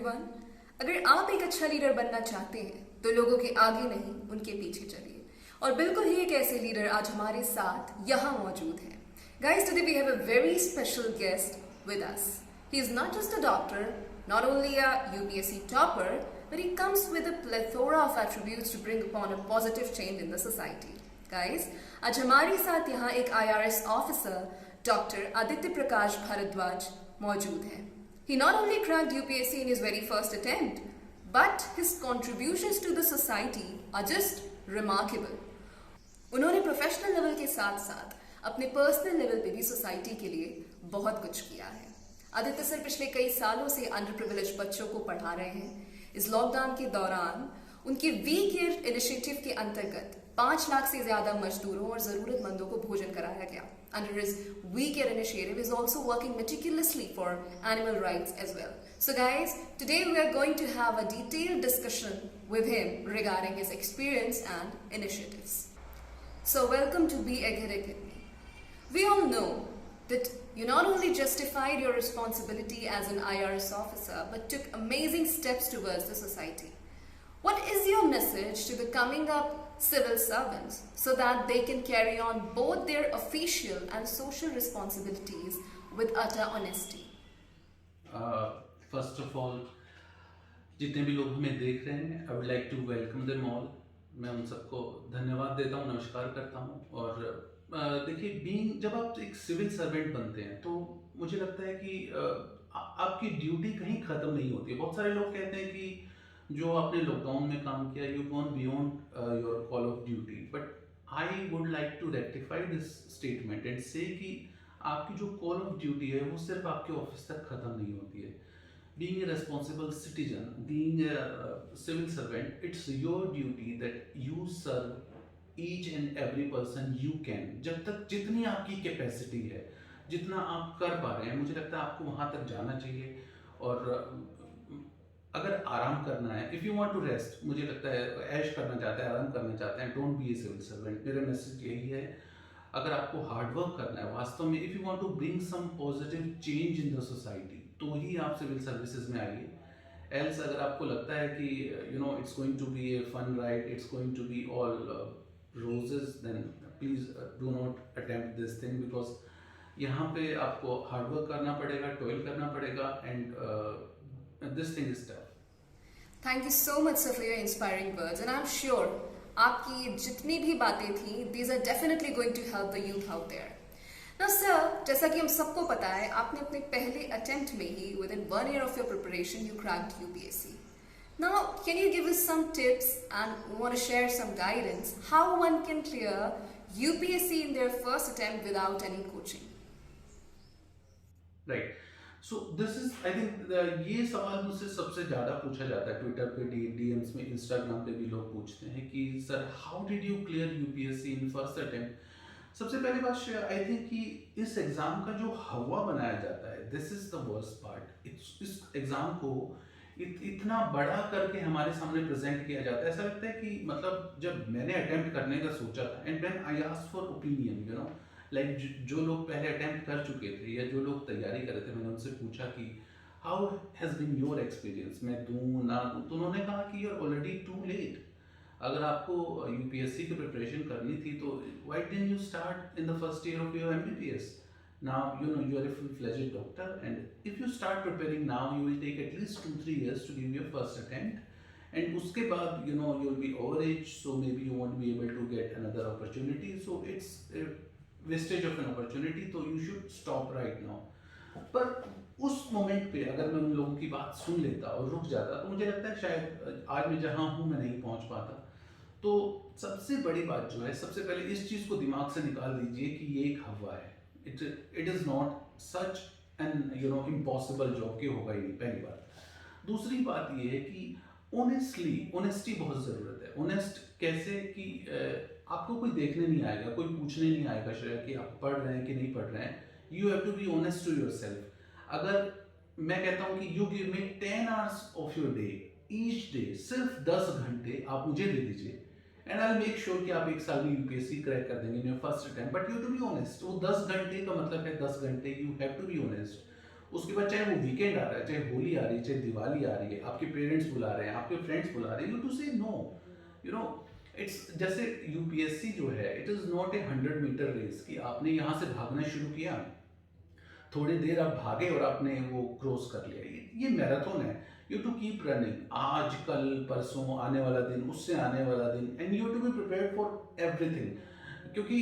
Everyone. अगर आप एक अच्छा लीडर बनना चाहते हैं तो लोगों के आगे नहीं उनके पीछे चलिए। और बिल्कुल ही एक ऐसे लीडर आज हमारे साथ यहाँ मौजूद हैं। Guys, today we have a very special guest with us. He is not just a doctor, not only a UPSC topper, but he comes with a plethora of attributes to bring upon a positive change in the society. Guys, आज हमारे साथ यहाँ एक IRS officer doctor Aditya प्रकाश भारद्वाज मौजूद हैं। He not only cracked UPSC in his very first attempt, but his contributions to the society are just remarkable. उन्होंने professional level के साथ साथ अपने पर्सनल लेवल पे भी सोसाइटी के लिए बहुत कुछ किया है। आदित्य सर पिछले कई सालों से अंडर प्रिविलेज बच्चों को पढ़ा रहे हैं। इस लॉकडाउन के दौरान उनके वी केयर इनिशिएटिव के अंतर्गत 5 लाख से ज्यादा मजदूरों और जरूरतमंदों को भोजन कराया गया। Under his We Care initiative is also working meticulously for animal rights as well. So guys, today we are going to have a detailed discussion with him regarding his experience and initiatives. So welcome to Be Athletic with me. We all know that you not only justified your responsibility as an IRS officer, but took amazing steps towards the society. What is your message to the coming up civil servants so that they can carry on both their official and social responsibilities with utter honesty? First of all, जितने भी लोग हमें देख रहे हैं, I would like to welcome them all. मैं उन सबको धन्यवाद देता हूँ, नमस्कार करता हूँ। और देखिए, जब आप एक सिविल सर्वेंट बनते हैं तो मुझे लगता है कि आपकी ड्यूटी कहीं ख़त्म नहीं होती है। बहुत सारे लोग कहते हैं कि जो आपने लॉकडाउन में काम किया, you gone beyond your call of duty, but I would like to rectify this statement and say कि आपकी जो कॉल ऑफ ड्यूटी है वो सिर्फ आपके ऑफिस तक ख़त्म नहीं होती है। Being a responsible citizen, being a civil servant, it's your duty that you serve each and every person you can. जब तक जितनी आपकी कैपेसिटी है, जितना आप कर पा रहे हैं, मुझे लगता है आपको वहाँ तक जाना चाहिए। और अगर आराम करना है, if you want to rest, मुझे लगता है ऐश करना चाहते हैं, आराम करना चाहते हैं, don't be a civil servant. मेरा मैसेज यही है, अगर आपको हार्ड वर्क करना है वास्तव में, if you want to bring some positive change in the society, तो ही आप सिविल सर्विसेज में आइए। एल्स अगर आपको लगता है कि it's going to be a fun ride, it's going to be all roses, then please do not attempt this thing, because यहाँ पे आपको हार्ड वर्क करना पड़ेगा, टॉयल करना पड़ेगा, and this thing is tough. Thank you so much sir for your inspiring words and I'm sure आपकी जितनी भी बातें थी, these are definitely going to help the youth out there. Now sir, जैसा कि हम सबको पता है, आपने अपने पहले attempt में ही within 1 year of your preparation you cracked UPSC. Now can you give us some tips and want to share some guidance how one can clear UPSC in their first attempt without any coaching? Right. So this is I think ये सवाल मुझसे सबसे ज़्यादा पूछा जाता है Twitter पे, DMs में, इंस्टाग्राम पे भी लोग पूछते हैं कि sir how did you clear UPSC in first attempt. सबसे पहली बात आई थिंक कि इस एग्ज़ाम का जो हवा बनाया जाता है, this is the worst part. इस एग्ज़ाम को इतना बड़ा करके हमारे सामने प्रेजेंट किया जाता है। ऐसा लगता है कि मतलब जब मैंने अटेम्प्ट करने का सोचा था, and when I asked for opinion, like जो लोग पहले अटेम्प्ट कर चुके थे या जो लोग तैयारी कर रहे थे, मैंने उनसे पूछा कि how has been your experience, मैं दूँ ना दूँ, तो उन्होंने कहा कि you are already too late. अगर आपको यूपीएससी की प्रिपरेशन करनी थी तो why didn't you start in the first year of your MBBS. Now you are a full fledged doctor, and if you start preparing now you will take at least 2-3 years to give your first attempt, and उसके बाद you will be overage, so maybe you won't be able to get another opportunity, so it's wastage of an opportunity, तो you should stop right now. पर उस moment पे अगर मैं उन लोगों की बात सुन लेता और रुक जाता, तो मुझे लगता है शायद आज मैं जहाँ हूँ मैं नहीं पहुँच पाता। तो सबसे बड़ी बात जो है, सबसे पहले इस चीज़ को दिमाग से निकाल दीजिए कि ये एक हवा है। It is not such an impossible job कि होगा ही नहीं, पहली बात। दूसरी बात ये है कि ऑनेस्टी बहुत ज़रूरत है। ऑनेस्ट कैसे कि आपको कोई देखने नहीं आएगा, कोई पूछने नहीं आएगा शायद कि आप पढ़ रहे हैं कि नहीं पढ़ रहे हैं। You have to be honest to yourself. अगर मैं कहता हूँ कि you give me 10 hours of your day, each day, सिर्फ 10 घंटे आप मुझे दे दीजिए, एंड आई मेक श्योर कि आप 1 साल में यूपीएससी क्रैक कर देंगे in your first attempt. But you to be honest. वो 10 घंटे का मतलब है 10 घंटे, you have to be honest. उसके बाद चाहे वो वीकेंड आ रहा है, चाहे होली आ रही है, चाहे दिवाली आ रही है, आपके पेरेंट्स बुला रहे हैं, आपके फ्रेंड्स बुला रहे हैं, you to say no, you know. It's जैसे यूपीएससी जो है, it is not a 100 metre race कि आपने यहाँ से भागना शुरू किया, थोड़ी देर आप भागे और आपने वो क्रॉस कर लिया। ये मैराथन है, यू टू कीप रनिंग, आज कल परसों आने वाला दिन, उससे आने वाला दिन, and you to be prepared for everything. क्योंकि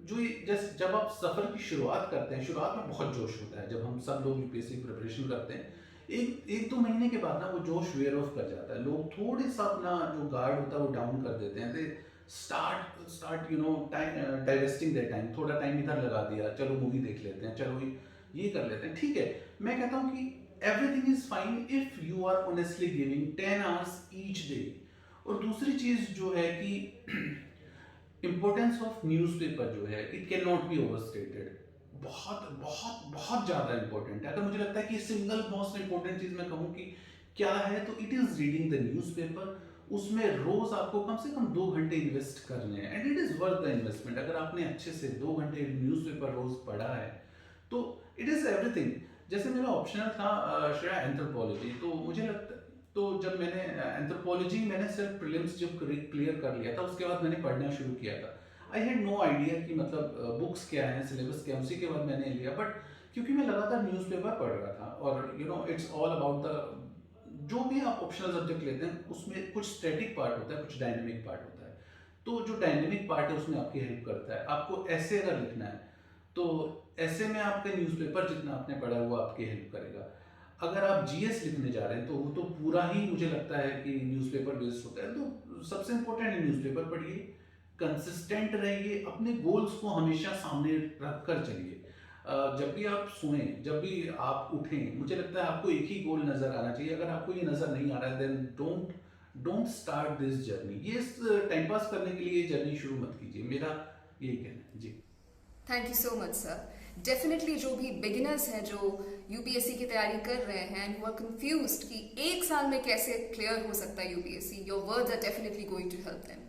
जो जैसे जब आप सफ़र की शुरुआत करते हैं, शुरुआत में बहुत जोश होता है, जब हम सब लोग यूपीएससी की प्रिपरेशन करते हैं, एक दो महीने के बाद ना वो जोश वेयर ऑफ कर जाता है, लोग थोड़े सा अपना जो गार्ड होता है वो डाउन कर देते हैं, they start you know divesting their time, थोड़ा टाइम इधर लगा दिया, चलो मूवी देख लेते हैं, चलो ये कर लेते हैं, ठीक है। मैं कहता हूँ कि everything is fine if you are honestly giving 10 hours each day. और दूसरी चीज जो है कि इंपॉर्टेंस ऑफ न्यूज़पेपर जो है, it can not be overstated, बहुत बहुत बहुत ज़्यादा इंपॉर्टेंट है। अगर मुझे लगता है कि सिंगल मोस्ट इंपॉर्टेंट चीज़ मैं कहूँ कि क्या है, तो it is reading the newspaper. उसमें रोज़ आपको कम से कम 2 घंटे इन्वेस्ट करने हैं, and it is worth the investment. अगर आपने अच्छे से 2 घंटे न्यूज़पेपर रोज़ पढ़ा है तो इट इज़ एवरीथिंग। जैसे मेरा ऑप्शनल था श्रेया एंथ्रोपोलॉजी, तो मुझे लगता, तो जब मैंने एंथ्रोपोलॉजी मैंने सिर्फ प्रीलिम्स जब क्लियर कर लिया था, उसके बाद मैंने पढ़ना शुरू किया था। आई हैड नो आइडिया कि मतलब बुक्स क्या हैं, सिलेबस क्या है, उसी के बाद मैंने लिया। बट क्योंकि मैं लगातार न्यूज़पेपर पढ़ रहा था, और you know it's all about the, जो भी आप ऑप्शनल सब्जेक्ट लेते हैं उसमें कुछ स्टैटिक पार्ट होता है, कुछ डायनेमिक पार्ट होता है। तो जो डायनेमिक पार्ट है उसमें आपकी हेल्प करता है। आपको ऐसे अगर लिखना है तो ऐसे में आपका न्यूज़पेपर जितना आपने पढ़ा है वो आपकी हेल्प करेगा। अगर आप जीएस लिखने जा रहे हैं तो वो तो पूरा ही मुझे लगता है कि न्यूज़पेपर बेस्ड होता है। तो सबसे इंपॉर्टेंट है न्यूज़पेपर पढ़िए, कंसिस्टेंट रहिए, अपने गोल्स को हमेशा सामने रख कर चलिए। जब भी आप सोएं, जब भी आप उठें, मुझे लगता है आपको एक ही गोल नज़र आना चाहिए। अगर आपको ये नज़र नहीं आ रहा है then don't start this journey. ये टाइम पास करने के लिए जर्नी शुरू मत कीजिए, मेरा यही कहना है जी। Thank you so much sir. Definitely जो भी बिगिनर्स हैं जो यूपीएससी की तैयारी कर रहे हैं एंड हु आर कंफ्यूज्ड कि एक साल में कैसे क्लियर हो सकता है UPSC, your words are definitely going to help them.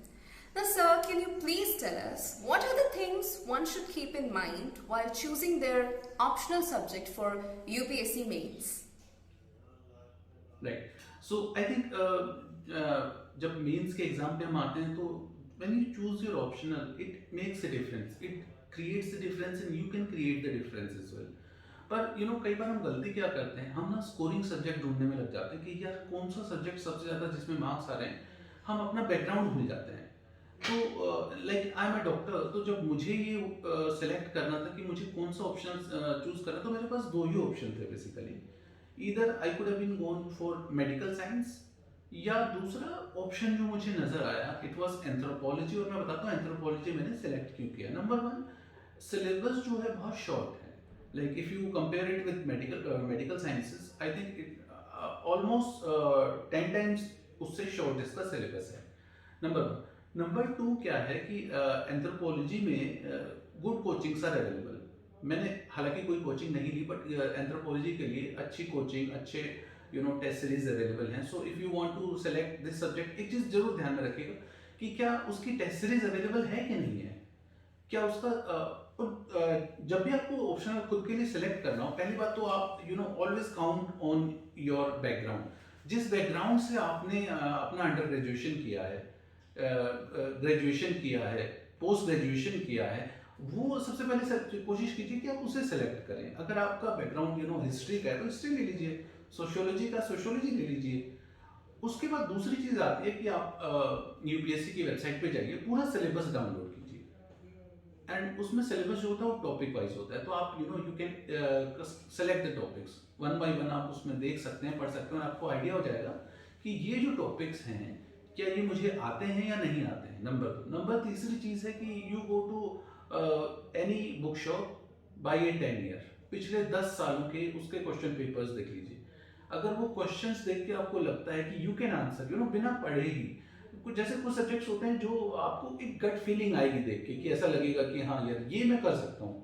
Now sir, can you please tell us what are the things one should keep in mind while choosing their optional subject for UPSC mains? Right, so I think जब mains के exam पे हम आते हैं तो when you choose your optional it makes a difference, it creates the difference and you can create the difference as well. पर you know कई बार हम गलती क्या करते हैं, हम ना स्कोरिंग सब्जेक्ट ढूंढने में लग जाते हैं कि यार कौन सा सब्जेक्ट सबसे ज़्यादा जिसमें मार्क्स आ रहे हैं, हम अपना बैकग्राउंड भूल जाते हैं। तो like I am a doctor, तो जब मुझे ये सेलेक्ट करना था कि मुझे कौन सा ऑप्शन चूज करना, तो मेरे पास दो ही ऑप्शन थे basically. Either I could have been gone for medical science, या दूसरा ऑप्शन जो मुझे नजर आया इट वाज एंथ्रोपोलॉजी। और मैं बताता हूँ एंथ्रोपोलॉजी मैंने सेलेक्ट क्यों किया। नंबर वन, सिलेबस जो है बहुत शॉर्ट है। Like if you compare it with medical sciences, I think it almost 10 times उससे शॉर्ट इसका सिलेबस है, नंबर वन। नंबर टू क्या है कि एंथ्रोपोलॉजी में गुड कोचिंग्स आर अवेलेबल। मैंने हालांकि कोई कोचिंग नहीं ली, बट एंथ्रोपोलॉजी के लिए अच्छी कोचिंग, अच्छे you know test series available हैं। So if you want to select this subject, एक चीज़ जरूर ध्यान में रखिएगा कि क्या उसकी टेस्ट सीरीज अवेलेबल है कि नहीं है, क्या उसका जब भी आपको ऑप्शन खुद के लिए सेलेक्ट करना हो, पहली बात तो आप you know always count on your background. जिस बैकग्राउंड से आपने अपना अंडर ग्रेजुएशन किया है, ग्रेजुएशन किया है, पोस्ट ग्रेजुएशन किया है, वो सबसे पहले कोशिश कीजिए कि आप उसे सेलेक्ट करें। अगर आपका बैकग्राउंड यू नो हिस्ट्री का है तो हिस्ट्री ले लीजिए, सोशियोलॉजी का सोशियोलॉजी ले लीजिए। उसके बाद दूसरी चीज़ आती है कि आप यूपीएससी की वेबसाइट पे जाइए, पूरा सिलेबस डाउनलोड कीजिए, एंड उसमें सिलेबस जो होता है वो टॉपिक वाइज होता है। तो आप you know you can select the topics one by one, आप उसमें देख सकते हैं, पढ़ सकते हैं, और आपको आइडिया हो जाएगा कि ये जो टॉपिक्स हैं क्या ये मुझे आते हैं या नहीं आते हैं। नंबर तीसरी चीज़ है कि you go to any book shop, buy a 10 year, पिछले 10 सालों के उसके क्वेश्चन पेपर्स देख लीजिए। अगर वो क्वेश्चंस देख के आपको लगता है कि you can answer, you know बिना पढ़े ही, कुछ जैसे कुछ सब्जेक्ट्स होते हैं जो आपको एक गट फीलिंग आएगी देख के कि ऐसा लगेगा कि हाँ यार ये मैं कर सकता हूँ,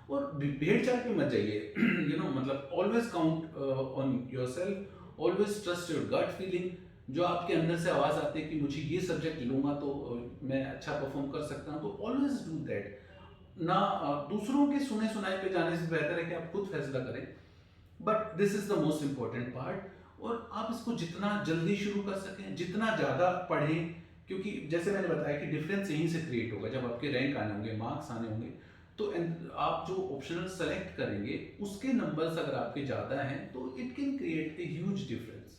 और भेड़ चाल के मत जाइए। यू नो मतलब always count on yourself, always trust your gut feeling. जो आपके अंदर से आवाज़ आती है कि मुझे ये सब्जेक्ट लूँगा तो मैं अच्छा परफॉर्म कर सकता हूँ, तो ऑलवेज डू दैट। ना दूसरों के सुने सुनाए पे जाने से बेहतर है कि आप खुद फैसला करें। But this is the most important part. और आप इसको जितना जल्दी शुरू कर सकें, जितना ज़्यादा पढ़ें, क्योंकि जैसे मैंने बताया कि डिफरेंस यहीं से क्रिएट होगा। जब आपके रैंक आने होंगे, मार्क्स आने होंगे, तो आप जो ऑप्शनल सेलेक्ट करेंगे उसके नंबर्स अगर आपके ज़्यादा हैं तो it can create a huge difference.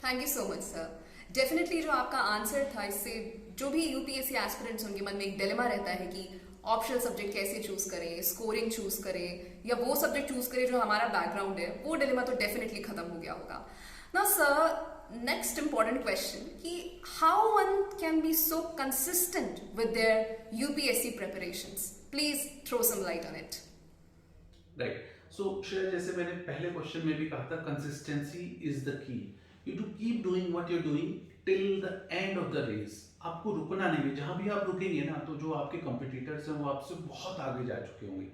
Thank you so much sir. Definitely जो आपका आंसर था, इससे जो भी यूपीएससी एस्पिरेंट्स उनके मन में एक डिलेमा रहता है कि ऑप्शनल सब्जेक्ट कैसे चूज करें, स्कोरिंग चूज करें या वो सब्जेक्ट चूज करें जो हमारा बैकग्राउंड है, वो डिलेमा तो डेफिनेटली खत्म हो गया होगा ना सर। नेक्स्ट इंपॉर्टेंट क्वेश्चन कि how one can be so consistent with their UPSC preparations, please throw some light on it. Right. So Shreya, जैसे मैंने पहले क्वेश्चन में भी कहा था, consistency is the key. You to keep doing what you are doing till the end of the race. आपको रुकना नहीं है। जहां भी आप रुकेंगे ना, तो जो आपके कंपटीटर्स हैं वो आपसे बहुत आगे जा चुके होंगे।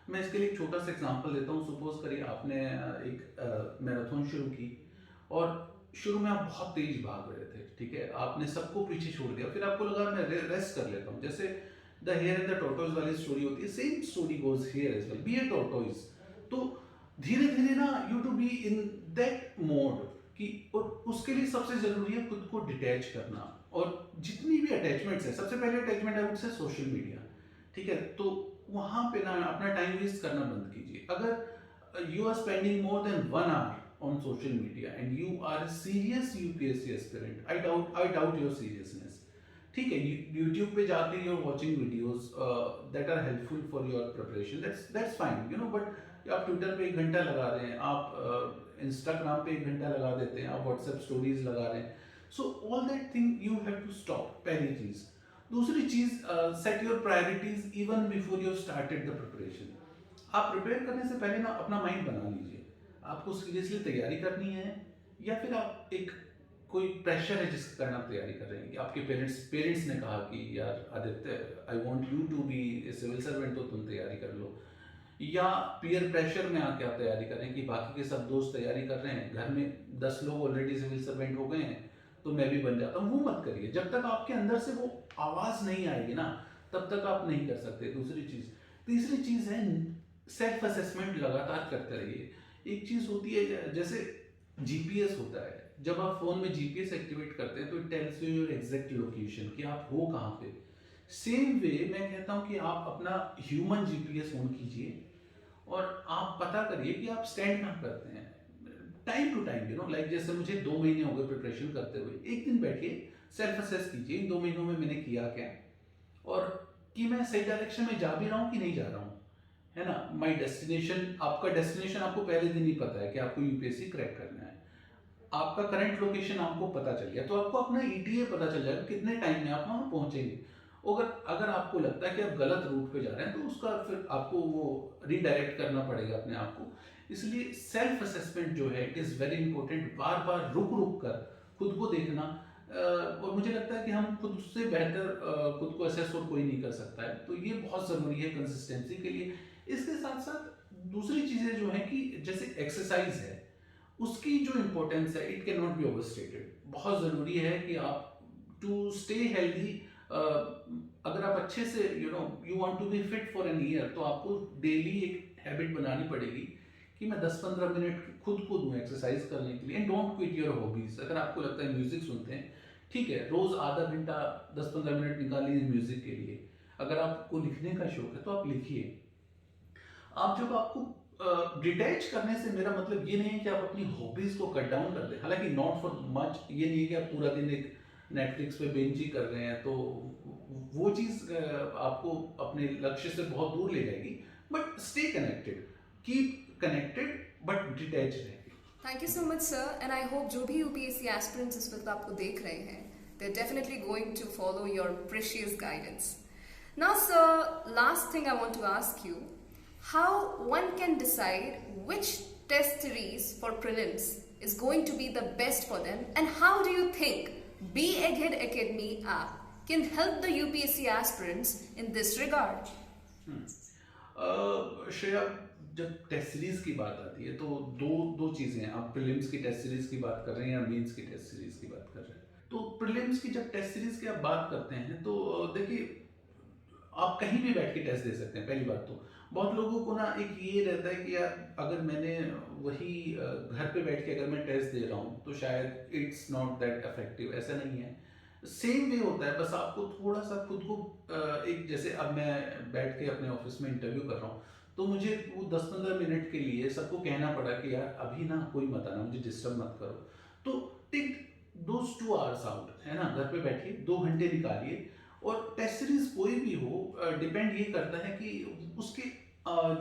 मैं इसके लिए एक छोटा सा एग्जांपल देता हूँ। सपोज करिए आपने एक मैराथन शुरू की और शुरू में आप बहुत तेज भाग रहे थे, ठीक है, आपने सबको पीछे छोड़ दिया, फिर आपको लगा मैं रेस्ट कर लेता हूँ। जैसे the hare and the tortoise वाली स्टोरी होती है, same story goes here as well, be a tortoise. तो धीरे धीरे ना you to be in that mode कि, और उसके लिए सबसे जरूरी है खुद को डिटैच करना। और जितनी भी अटैचमेंट्स है, सबसे पहले अटैचमेंट है उससे सोशल मीडिया, ठीक है। तो वहां पे ना अपना टाइम वेस्ट करना बंद कीजिए। अगर you are spending more than 1 hour on social media and you are a serious UPSC aspirant, I doubt your seriousness, ठीक है। YouTube पे जाके you're watching videos that are helpful for your preparation, that's fine, you know, but आप Twitter पे 1 घंटा लगा रहे हैं, आप इंस्टाग्राम पे 1 घंटा लगा देते हैं, आप व्हाट्सएप स्टोरीज लगा रहे हैं, so all that thing you have to stop, पहली चीज। दूसरी चीज, set your priorities even before you started the preparation. आप प्रिपेयर करने से पहले ना अपना माइंड बना लीजिए, आपको सीरियसली तैयारी करनी है या फिर आप एक कोई प्रेशर है जिसके कारण आप तैयारी कर रहे हैं। कि आपके पेरेंट्स ने कहा कि यार Aditya, I want you to be a civil servant, तो तुम तैयारी कर लो। या पीयर प्रेशर में आके आप तैयारी कर रहे हैं कि बाकी के सब दोस्त तैयारी कर रहे हैं, घर में 10 लोग ऑलरेडी सिविल सर्वेंट हो गए हैं, तो मैं भी बन जाता हूँ। वो मत करिए। जब तक आपके अंदर से वो आवाज नहीं आएगी ना, तब तक आप नहीं कर सकते। दूसरी चीज, तीसरी चीज है सेल्फ असेसमेंट लगातार करते रहिए। एक चीज होती है जैसे जीपीएस होता है, जब आप फोन में जीपीएस एक्टिवेट करते हैं तो it tells you your exact location कि आप हो कहाँ पे। सेम वे मैं कहता हूँ कि आप अपना ह्यूमन जीपीएस ऑन कीजिए और आप पता करिए कि आप स्टैंड कहाँ करते हैं। Time to time, you know, like जैसे मुझे 2 महीने हो गए प्रिपरेशन करते हुए, एक दिन बैठिए, सेल्फ असेस कीजिए इन 2 महीनों में मैंने किया क्या, और कि मैं सही डायरेक्शन में जा भी रहा हूँ कि नहीं जा रहा हूँ, है ना। माई डेस्टिनेशन, आपका डेस्टिनेशन आपको पहले दिन ही पता है कि आपको यूपीएससी क्रैक करना है। आपका करंट लोकेशन आपको पता चल गया, तो आपको अपना ईटीए पता चल जाएगा कितने टाइम में आप वहां पहुंचेंगे। अगर आपको लगता है कि आप गलत रूट पे जा रहे हैं, तो उसका फिर आपको वो रिडायरेक्ट करना पड़ेगा अपने आप को। इसलिए सेल्फ असेसमेंट जो है, इट इज़ वेरी इंपॉर्टेंट। बार बार रुक रुक कर खुद को देखना, और मुझे लगता है कि हम खुद से बेहतर खुद को असेस और कोई नहीं कर सकता है, तो ये बहुत ज़रूरी है कंसिस्टेंसी के लिए। इसके साथ साथ दूसरी चीज़ें जो है कि जैसे एक्सरसाइज है, उसकी जो इम्पोर्टेंस है, it can not be overstated. बहुत ज़रूरी है कि आप टू स्टे हेल्दी, अगर आप अच्छे से you want to be fit for an year, तो आपको डेली एक हैबिट बनानी पड़ेगी कि मैं 10-15 मिनट खुद को दूं एक्सरसाइज करने के लिए। And don't quit your hobbies. अगर आपको लगता है म्यूजिक सुनते हैं, ठीक है, रोज आधा घंटा 10-15 मिनट निकालिए म्यूजिक के लिए। अगर आपको लिखने का शौक है तो आप लिखिए। आप जब आपको डिटैच करने से मेरा मतलब ये नहीं है कि आप अपनी हॉबीज को कट डाउन कर दें, हालांकि नॉट फॉर मच, ये नहीं है कि आप पूरा दिन एक नेटफ्लिक्स पे बेंच ही कर रहे हैं, तो वो चीज आपको अपने लक्ष्य से बहुत दूर ले जाएगी। But stay connected, keep connected, but detach रहें। Thank you so much sir, and I hope जो भी यूपीएससी एस्पिरेंट्स इस वक्त आपको देख रहे हैं, they are definitely going to follow your precious guidance. Now sir, last thing I want to ask you, how one can decide which test series for prelims is going to be the best for them, and how do you think Be Egghead Academy app can help the UPSC aspirants in this regard? Shreya, जब test series की बात आती है तो दो चीजें हैं। आप प्रीलिम्स की टेस्ट सीरीज की बात कर रहे हैं या मेंस की टेस्ट सीरीज की बात कर रहे हैं। तो प्रीलिम्स की जब टेस्ट सीरीज की आप बात करते हैं तो देखिए, आप कहीं भी बैठ के टेस्ट दे सकते हैं। पहली बात तो बहुत लोगों को ना एक ये रहता है कि यार अगर मैंने वही घर पे बैठ के अगर मैं टेस्ट दे रहा हूँ तो शायद इट्स नॉट दैट इफेक्टिव। ऐसा नहीं है, सेम वे होता है, बस आपको थोड़ा सा खुद को एक, जैसे अब मैं बैठ के अपने ऑफिस में इंटरव्यू कर रहा हूँ तो मुझे वो 10-15 मिनट के लिए सबको कहना पड़ा कि यार अभी ना कोई मत आना, मुझे डिस्टर्ब मत करो। तो टेक दोज 2 आवर्स आउट, है ना, घर पे बैठिए 2 घंटे निकालिए। और टेस्ट सीरीज कोई भी हो, डिपेंड ये करता है कि उसके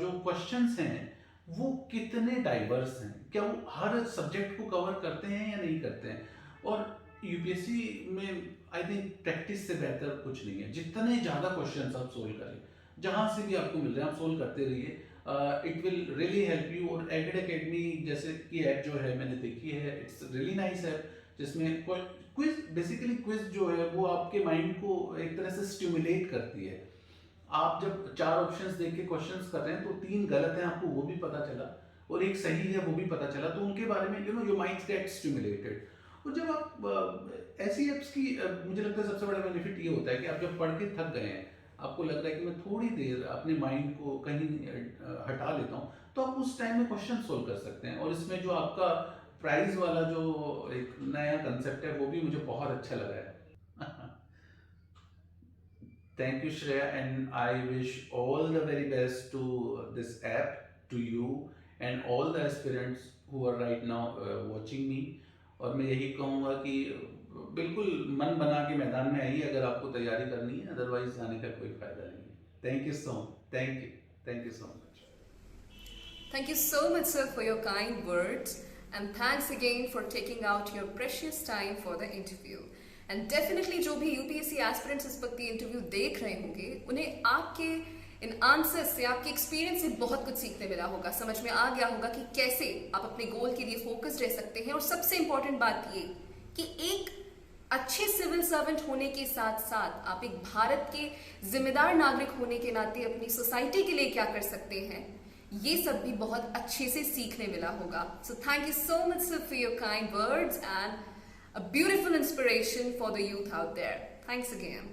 जो क्वेश्चंस हैं वो कितने डाइवर्स हैं, क्या वो हर सब्जेक्ट को कवर करते हैं या नहीं करते हैं। और यूपीएससी में आई थिंक प्रैक्टिस से बेहतर कुछ नहीं है। जितने ज़्यादा क्वेश्चंस आप सोल्व करें, जहाँ से भी आपको मिल रहे हैं आप सोल्व करते रहिए, it will really help you. और एगड एकेडमी जैसे कि ऐप जो है मैंने देखी है, इट्स रियली नाइस ऐप, जिसमें क्विज, बेसिकली क्विज जो है वो आपके माइंड को एक तरह से स्टिमुलेट करती है। आप जब 4 ऑप्शंस देख के क्वेश्चंस कर रहे हैं तो 3 गलत हैं आपको वो भी पता चला, और एक सही है वो भी पता चला, तो उनके बारे में योर माइंड गेट स्टिमुलेटेड। और जब आप ऐसी ऐप्स की मुझे लगता है सबसे बड़ा बेनिफिट ये होता है कि आप जब पढ़ के थक गए हैं, आपको लग रहा है कि मैं थोड़ी देर अपने माइंड को कहीं हटा लेता हूँ, तो आप उस टाइम में क्वेश्चन सोल्व कर सकते हैं। और इसमें जो आपका प्राइज वाला जो एक नया कंसेप्ट है वो भी मुझे बहुत अच्छा लगा है। Thank you, Shreya, and I wish all the very best to this app, to you, and all the aspirants who are right now watching me. और मैं यही कहूँगा कि बिल्कुल मन बना के मैदान में आइए अगर आपको तैयारी करनी है, अदरवाइज जाने का कोई फायदा नहीं है। Thank you so much, thank you so much. Thank you so much, sir, for your kind words, and thanks again for taking out your precious time for the interview. And definitely जो भी UPSC aspirants इस वक्त ये interview देख रहे होंगे, उन्हें आपके इन आंसर्स से, आपके एक्सपीरियंस से बहुत कुछ सीखने मिला होगा, समझ में आ गया होगा कि कैसे आप अपने गोल के लिए फोकस रह सकते हैं। और सबसे इंपॉर्टेंट बात ये कि एक अच्छे सिविल सर्वेंट होने के साथ साथ आप एक भारत के जिम्मेदार नागरिक होने के नाते अपनी सोसाइटी के लिए क्या कर सकते हैं, ये सब भी बहुत अच्छे से सीखने मिला होगा। So thank you so much, sir, for your kind words and a beautiful inspiration for the youth out there. Thanks again.